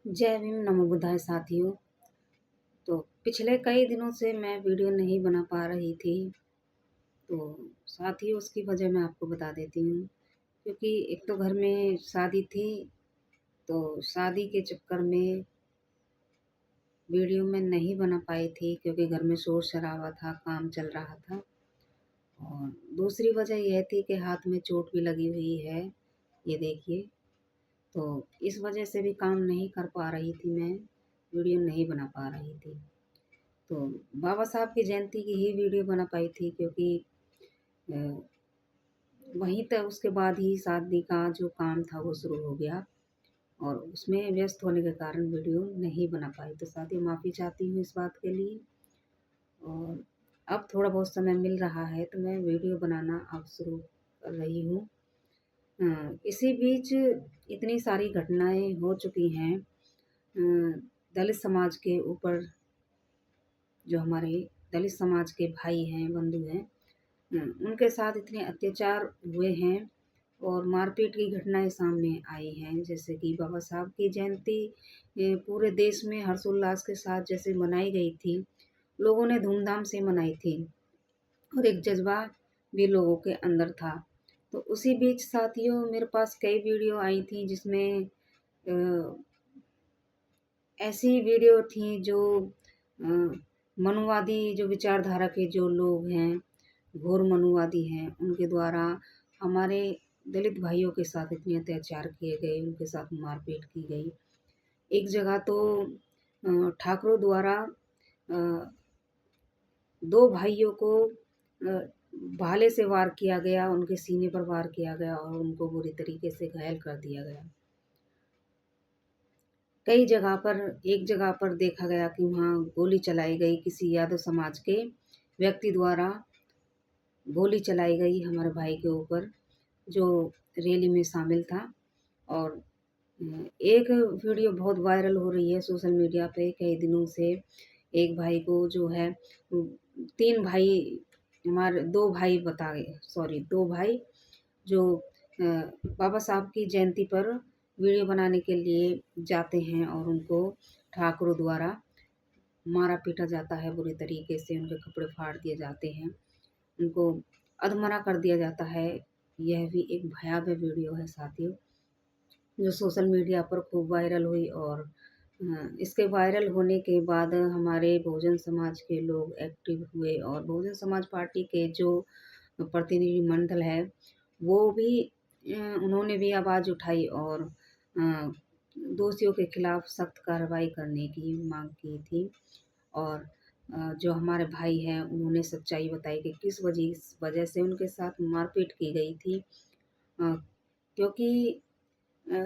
जय भीम, नमो बुद्धाय साथियों। तो पिछले कई दिनों से मैं वीडियो नहीं बना पा रही थी। तो साथियों, उसकी वजह मैं आपको बता देती हूँ। क्योंकि एक तो घर में शादी थी, तो शादी के चक्कर में वीडियो मैं नहीं बना पाई थी क्योंकि घर में शोर शराबा था, काम चल रहा था। और दूसरी वजह यह थी कि हाथ में चोट भी लगी हुई है, ये देखिए। तो इस वजह से भी काम नहीं कर पा रही थी मैं, वीडियो नहीं बना पा रही थी। तो बाबा साहब की जयंती की ही वीडियो बना पाई थी क्योंकि अ, वहीं तक उसके बाद ही शादी का जो काम था वो शुरू हो गया और उसमें व्यस्त होने के कारण वीडियो नहीं बना पाई। तो साथियों, माफ़ी चाहती हूँ इस बात के लिए। और अब थोड़ा बहुत समय मिल रहा है तो मैं वीडियो बनाना अब शुरू कर रही हूँ। इसी बीच इतनी सारी घटनाएं हो चुकी हैं दलित समाज के ऊपर। जो हमारे दलित समाज के भाई हैं, बंधु हैं, उनके साथ इतने अत्याचार हुए हैं और मारपीट की घटनाएं सामने आई हैं। जैसे कि बाबा साहब की जयंती पूरे देश में हर्षोल्लास के साथ जैसे मनाई गई थी, लोगों ने धूमधाम से मनाई थी और एक जज्बा भी लोगों के अंदर था। तो उसी बीच साथियों, मेरे पास कई वीडियो आई थी जिसमें अ, ऐसी वीडियो थी जो अ, मनुवादी जो विचारधारा के जो लोग हैं, घोर मनुवादी हैं, उनके द्वारा हमारे दलित भाइयों के साथ इतने अत्याचार किए गए, उनके साथ मारपीट की गई। एक जगह तो ठाकरों द्वारा अ, 2 भाइयों को भाले से वार किया गया, उनके सीने पर वार किया गया और उनको बुरी तरीके से घायल कर दिया गया। कई जगह पर एक जगह पर देखा गया कि वहाँ गोली चलाई गई, किसी यादव समाज के व्यक्ति द्वारा गोली चलाई गई हमारे भाई के ऊपर, जो रैली में शामिल था। और एक वीडियो बहुत वायरल हो रही है सोशल मीडिया पे कई दिनों से। एक भाई को जो है 3 भाई, हमारे 2 भाई बता गए, सॉरी 2 भाई जो बाबा साहब की जयंती पर वीडियो बनाने के लिए जाते हैं और उनको ठाकुरों द्वारा मारा पीटा जाता है बुरी तरीके से, उनके कपड़े फाड़ दिए जाते हैं, उनको अधमरा कर दिया जाता है। यह भी एक भयावह वीडियो है साथियों, जो सोशल मीडिया पर खूब वायरल हुई। और इसके वायरल होने के बाद हमारे बहुजन समाज के लोग एक्टिव हुए और बहुजन समाज पार्टी के जो प्रतिनिधिमंडल है वो भी उन्होंने भी आवाज़ उठाई और दोषियों के खिलाफ सख्त कार्रवाई करने की मांग की थी। और जो हमारे भाई हैं उन्होंने सच्चाई बताई कि किस वजह से उनके साथ मारपीट की गई थी। अ, क्योंकि अ,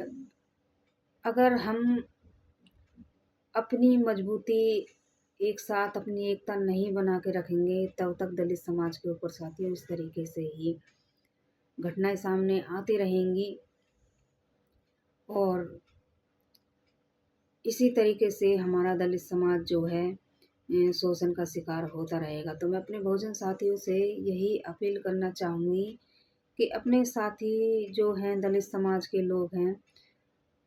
अगर हम अपनी मजबूती एक साथ, अपनी एकता नहीं बना के रखेंगे तब तक दलित समाज के ऊपर साथियों इस तरीके से ही घटनाएं सामने आती रहेंगी और इसी तरीके से हमारा दलित समाज जो है शोषण का शिकार होता रहेगा। तो मैं अपने बहुजन साथियों से यही अपील करना चाहूँगी कि अपने साथी जो हैं दलित समाज के लोग हैं,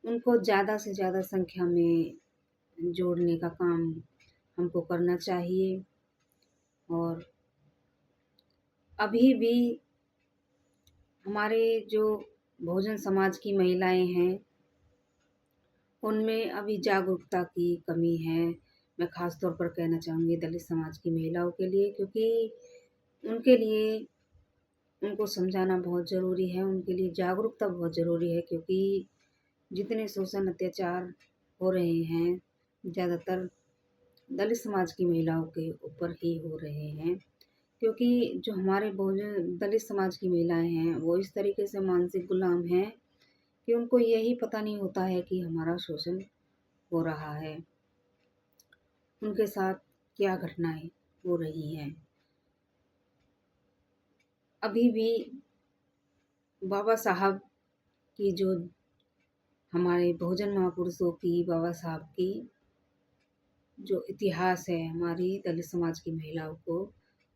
उनको ज़्यादा से ज़्यादा संख्या में जोड़ने का काम हमको करना चाहिए। और अभी भी हमारे जो बहुजन समाज की महिलाएं हैं, उनमें अभी जागरूकता की कमी है। मैं ख़ास तौर पर कहना चाहूँगी दलित समाज की महिलाओं के लिए, क्योंकि उनके लिए उनको समझाना बहुत ज़रूरी है, उनके लिए जागरूकता बहुत ज़रूरी है। क्योंकि जितने शोषण अत्याचार हो रहे हैं, ज़्यादातर दलित समाज की महिलाओं के ऊपर ही हो रहे हैं। क्योंकि जो हमारे बहुजन दलित समाज की महिलाएं हैं वो इस तरीके से मानसिक गुलाम हैं कि उनको यही पता नहीं होता है कि हमारा शोषण हो रहा है, उनके साथ क्या घटनाएं हो रही हैं। अभी भी बाबा साहब की जो हमारे बहुजन महापुरुषों की, बाबा साहब की जो इतिहास है, हमारी दलित समाज की महिलाओं को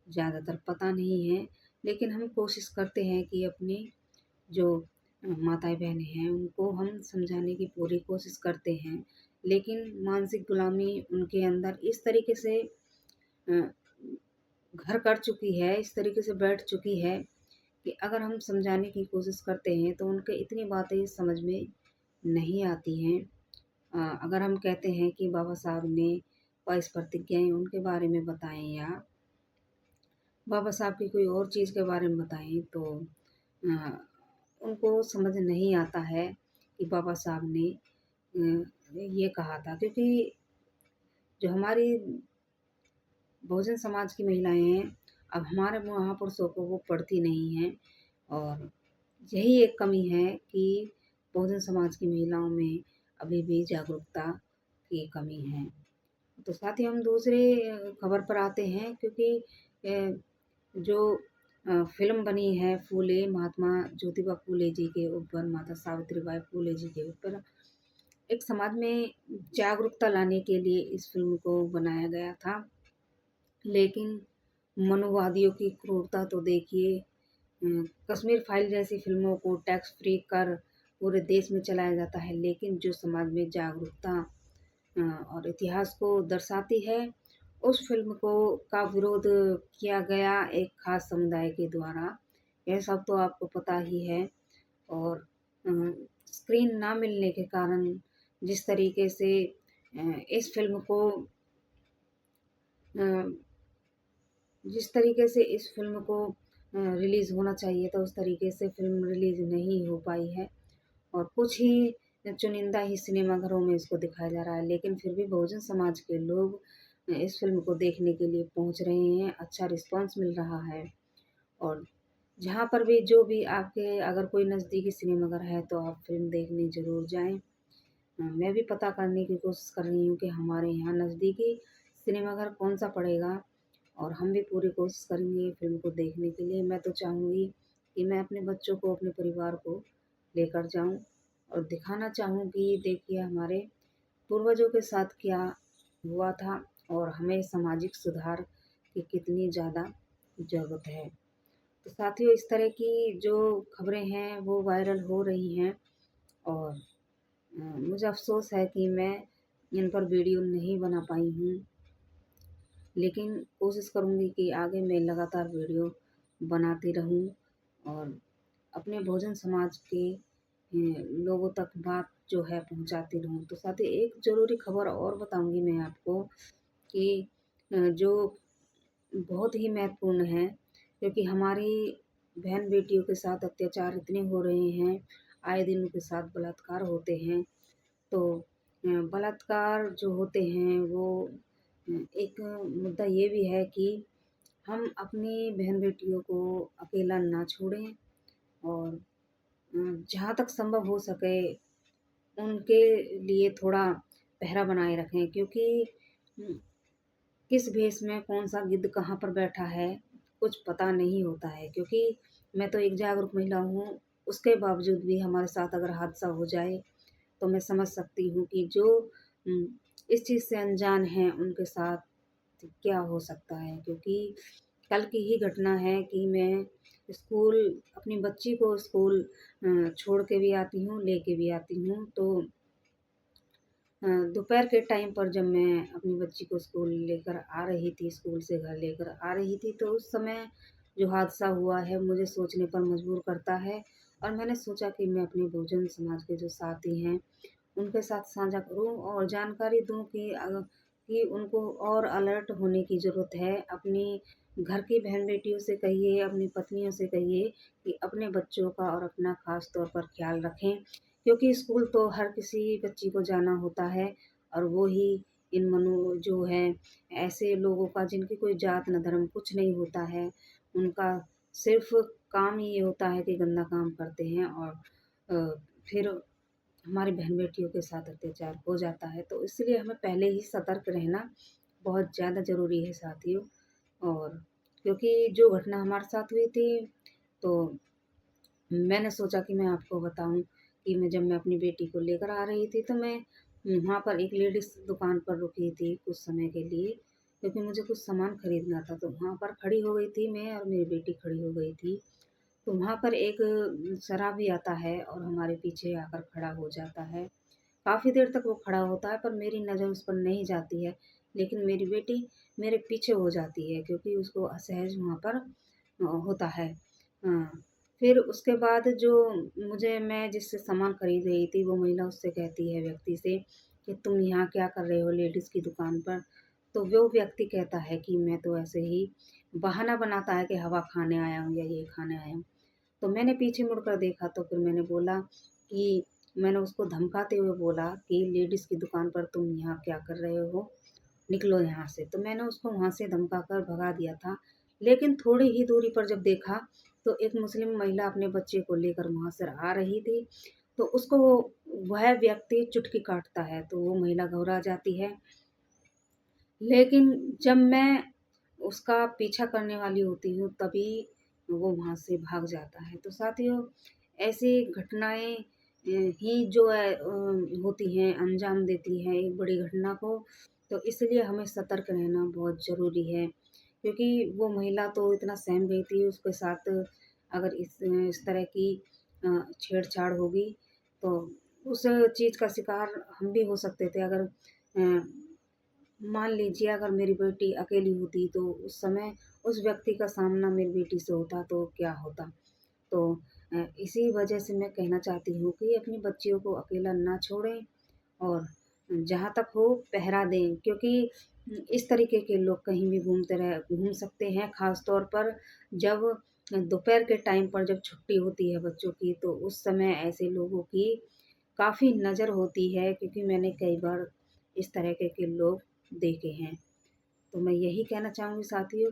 ज़्यादातर पता नहीं है। लेकिन हम कोशिश करते हैं कि अपने जो माताएं बहनें हैं उनको हम समझाने की पूरी कोशिश करते हैं लेकिन मानसिक गुलामी उनके अंदर इस तरीके से अ, घर कर चुकी है, इस तरीके से बैठ चुकी है कि अगर हम समझाने की कोशिश करते हैं तो उनके इतनी बातें समझ में नहीं आती हैं। अगर हम कहते हैं कि बाबा साहब ने 22 प्रतिज्ञाएँ उनके बारे में बताएँ या बाबा साहब की कोई और चीज़ के बारे में बताएँ तो अ, उनको समझ नहीं आता है कि बाबा साहब ने ये कहा था, क्योंकि जो हमारी बहुजन समाज की महिलाएँ हैं, अब हमारे महापुरुषों को वो पढ़ती नहीं हैं और यही एक कमी है कि बहुजन समाज की महिलाओं में अभी भी जागरूकता की कमी है। तो साथ ही हम दूसरे खबर पर आते हैं, क्योंकि जो फ़िल्म बनी है फूले, महात्मा ज्योतिबा फूले जी के ऊपर, माता सावित्रीबाई फूले जी के ऊपर, एक समाज में जागरूकता लाने के लिए इस फ़िल्म को बनाया गया था। लेकिन मनुवादियों की क्रूरता तो देखिए। कश्मीर फाइल जैसी फ़िल्मों को टैक्स फ्री कर पूरे देश में चलाया जाता है, लेकिन जो समाज में जागरूकता और इतिहास को दर्शाती है, उस फ़िल्म को का विरोध किया गया एक ख़ास समुदाय के द्वारा। यह सब तो आपको पता ही है। और अ, स्क्रीन ना मिलने के कारण जिस तरीके से इस फ़िल्म को अ, जिस तरीके से इस फ़िल्म को रिलीज़ होना चाहिए था, उस तरीके से फ़िल्म रिलीज़ नहीं हो पाई है और कुछ ही चुनिंदा ही सिनेमाघरों में इसको दिखाया जा रहा है। लेकिन फिर भी बहुजन समाज के लोग इस फ़िल्म को देखने के लिए पहुँच रहे हैं, अच्छा रिस्पॉन्स मिल रहा है। और जहाँ पर भी जो भी आपके अगर कोई नज़दीकी सिनेमाघर है, तो आप फ़िल्म देखने ज़रूर जाएँ। मैं भी पता करने की कोशिश कर रही हूँ कि हमारे यहाँ नज़दीकी सिनेमाघर कौन-सा पड़ेगा और हम भी पूरी कोशिश करेंगे फ़िल्म को देखने के लिए। मैं तो चाहूँगी कि मैं अपने बच्चों को, अपने परिवार को लेकर जाऊँ और दिखाना चाहूँ कि देखिए हमारे पूर्वजों के साथ क्या हुआ था और हमें सामाजिक सुधार की कितनी ज़्यादा ज़रूरत है। तो साथियों, इस तरह की जो खबरें हैं वो वायरल हो रही हैं और मुझे अफ़सोस है कि मैं इन पर वीडियो नहीं बना पाई हूँ। लेकिन कोशिश करूँगी कि आगे मैं लगातार वीडियो बनाती रहूँ और अपने बहुजन समाज के लोगों तक बात जो है पहुँचाती रहूँ। तो साथ ही एक ज़रूरी खबर और बताऊँगी मैं आपको कि जो बहुत ही महत्वपूर्ण है, क्योंकि हमारी बहन-बेटियों के साथ अत्याचार इतने हो रहे हैं, आए दिन उनके साथ बलात्कार होते हैं। तो बलात्कार जो होते हैं वो एक मुद्दा ये भी है कि हम अपनी बहन-बेटियों को अकेला ना छोड़ें और जहाँ तक संभव हो सके उनके लिए थोड़ा पहरा बनाए रखें, क्योंकि उम, किस भेष में कौन-सा गिद्ध कहाँ पर बैठा है, कुछ पता नहीं होता है। क्योंकि मैं तो एक जागरूक महिला हूँ, उसके बावजूद भी हमारे साथ अगर हादसा हो जाए तो मैं समझ सकती हूँ कि जो उम, इस चीज़ से अनजान हैं उनके साथ क्या हो सकता है। क्योंकि कल की ही घटना है कि मैं स्कूल अपनी बच्ची को स्कूल छोड़ के भी आती हूँ, लेके भी आती हूँ। तो दोपहर के टाइम पर जब मैं अपनी बच्ची को स्कूल लेकर आ रही थी, स्कूल से घर लेकर आ रही थी, तो उस समय जो हादसा हुआ है मुझे सोचने पर मजबूर करता है और मैंने सोचा कि मैं अपने बहुजन समाज के जो साथी हैं उनके साथ साझा करूँ और जानकारी दूँ कि उनको और अलर्ट होने की ज़रूरत है। अपनी घर की बहन-बेटियों से कहिए, अपनी पत्नियों से कहिए कि अपने बच्चों का और अपना ख़ास तौर पर ख़्याल रखें, क्योंकि स्कूल तो हर किसी बच्ची को जाना होता है और वो ही इन मनु जो है ऐसे लोगों का जिनकी कोई जात न धर्म कुछ नहीं होता है, उनका सिर्फ़ काम ही ये होता है कि गंदा काम करते हैं और फिर हमारी बहन-बेटियों के साथ अत्याचार हो जाता है। तो इसलिए हमें पहले ही सतर्क रहना बहुत ज़्यादा ज़रूरी है साथियों। और क्योंकि जो घटना हमारे साथ हुई थी, तो मैंने सोचा कि मैं आपको बताऊँ कि जब मैं अपनी बेटी को लेकर आ रही थी, तो मैं वहाँ पर एक लेडीज़ दुकान पर रुकी थी कुछ समय के लिए, क्योंकि मुझे कुछ सामान खरीदना था। तो वहाँ पर खड़ी हो गई थी मैं और मेरी बेटी खड़ी हो गई थी। तो वहाँ पर एक शराबी आता है और हमारे पीछे आकर खड़ा हो जाता है काफ़ी देर तक वो खड़ा होता है पर मेरी नज़र उस पर नहीं जाती है। लेकिन मेरी बेटी मेरे पीछे हो जाती है क्योंकि उसको असहज वहाँ पर होता है। फिर उसके बाद जो मैं जिससे सामान खरीद रही थी वो महिला उससे कहती है व्यक्ति से कि तुम यहाँ क्या कर रहे हो लेडीज़ की दुकान पर? तो वो व्यक्ति कहता है कि मैं तो ऐसे ही बहाना बनाता है कि हवा खाने आया हूँ या ये खाने आया हूँ। तो मैंने पीछे मुड़कर देखा तो फिर मैंने बोला कि मैंने उसको धमकाते हुए बोला कि लेडीज़ की दुकान पर तुम यहाँ क्या कर रहे हो? निकलो यहाँ से। तो मैंने उसको वहाँ से धमका कर भगा दिया था। लेकिन थोड़ी ही दूरी पर जब देखा तो एक मुस्लिम महिला अपने बच्चे को लेकर वहाँ से आ रही थी। तो उसको वह व्यक्ति चुटकी काटता है तो वो महिला घबरा जाती है। लेकिन जब मैं उसका पीछा करने वाली होती हूँ तभी वो वहाँ से भाग जाता है। तो साथियों ऐसी घटनाएँ ही जो है होती हैं, अंजाम देती हैं एक बड़ी घटना को। तो इसलिए हमें सतर्क रहना बहुत ज़रूरी है। क्योंकि वो महिला तो इतना सहम गई थी, उसके साथ अगर इस तरह की छेड़छाड़ होगी तो उस चीज़ का शिकार हम भी हो सकते थे। अगर मान लीजिए अगर मेरी बेटी अकेली होती तो उस समय उस व्यक्ति का सामना मेरी बेटी से होता तो क्या होता? तो इसी वजह से मैं कहना चाहती हूँ कि अपनी बच्चियों को अकेला ना छोड़ें और जहाँ तक हो पहरा दें क्योंकि इस तरीके के लोग कहीं भी घूम सकते हैं, ख़ास तौर पर जब दोपहर के टाइम पर जब छुट्टी होती है बच्चों की तो उस समय ऐसे लोगों की काफ़ी नज़र होती है क्योंकि मैंने कई बार इस तरह के लोग देखे हैं। तो मैं यही कहना चाहूँगी साथियों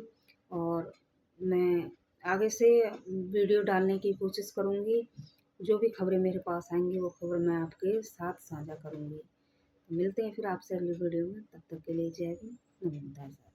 और मैं आगे से वीडियो डालने की कोशिश करूँगी। जो भी खबरें मेरे पास आएँगी वो खबर मैं आपके साथ साझा करूँगी। मिलते हैं फिर आपसे अगली वीडियो में, तब तक के लिए जय हिंद, नमस्कार।